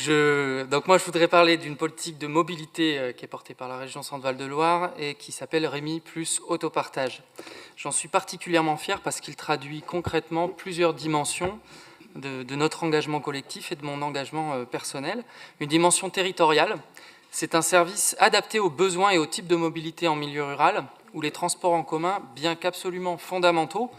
Donc moi, je voudrais parler d'une politique de mobilité qui est portée par la région Centre-Val de Loire et qui s'appelle Rémi plus autopartage. J'en suis particulièrement fier parce qu'il traduit concrètement plusieurs dimensions de notre engagement collectif et de mon engagement personnel. Une dimension territoriale, c'est un service adapté aux besoins et aux types de mobilité en milieu rural, où les transports en commun, bien qu'absolument fondamentaux,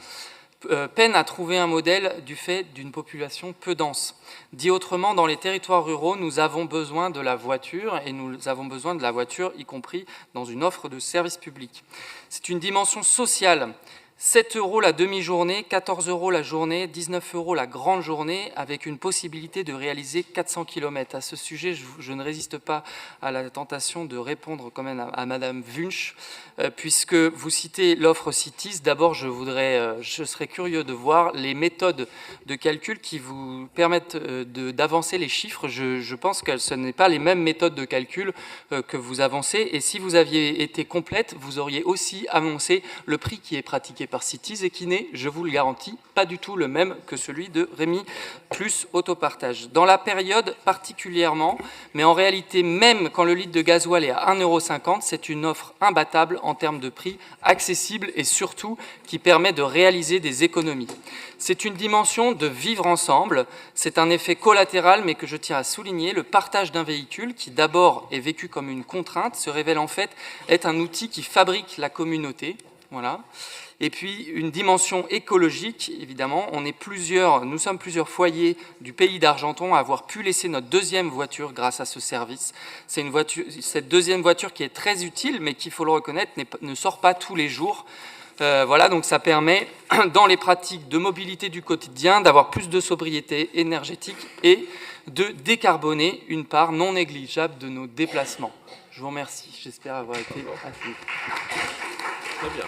peinent à trouver un modèle du fait d'une population peu dense. Dit autrement, dans les territoires ruraux, nous avons besoin de la voiture, et nous avons besoin de la voiture, y compris dans une offre de service public. C'est une dimension sociale. 7 € la demi-journée, 14 € la journée, 19 € la grande journée, avec une possibilité de réaliser 400 km. À ce sujet, je ne résiste pas à la tentation de répondre quand même à Madame Wunsch, puisque vous citez l'offre Cities. D'abord, je serais curieux de voir les méthodes de calcul qui vous permettent d'avancer les chiffres. Je pense que ce n'est pas les mêmes méthodes de calcul que vous avancez, et si vous aviez été complète, vous auriez aussi annoncé le prix qui est pratiqué par Cities et qui n'est, je vous le garantis, pas du tout le même que celui de Rémi plus autopartage. Dans la période particulièrement, mais en réalité même quand le litre de gasoil est à 1,50 €, c'est une offre imbattable en termes de prix, accessible et surtout qui permet de réaliser des économies. C'est une dimension de vivre ensemble, c'est un effet collatéral mais que je tiens à souligner, le partage d'un véhicule qui d'abord est vécu comme une contrainte se révèle en fait être un outil qui fabrique la communauté. Voilà. Et puis une dimension écologique, évidemment, nous sommes plusieurs foyers du pays d'Argenton à avoir pu laisser notre deuxième voiture grâce à ce service. C'est cette deuxième voiture qui est très utile, mais qui, il faut le reconnaître, ne sort pas tous les jours. Voilà, donc ça permet, dans les pratiques de mobilité du quotidien, d'avoir plus de sobriété énergétique et de décarboner une part non négligeable de nos déplacements. Je vous remercie, j'espère avoir été assez. Très bien.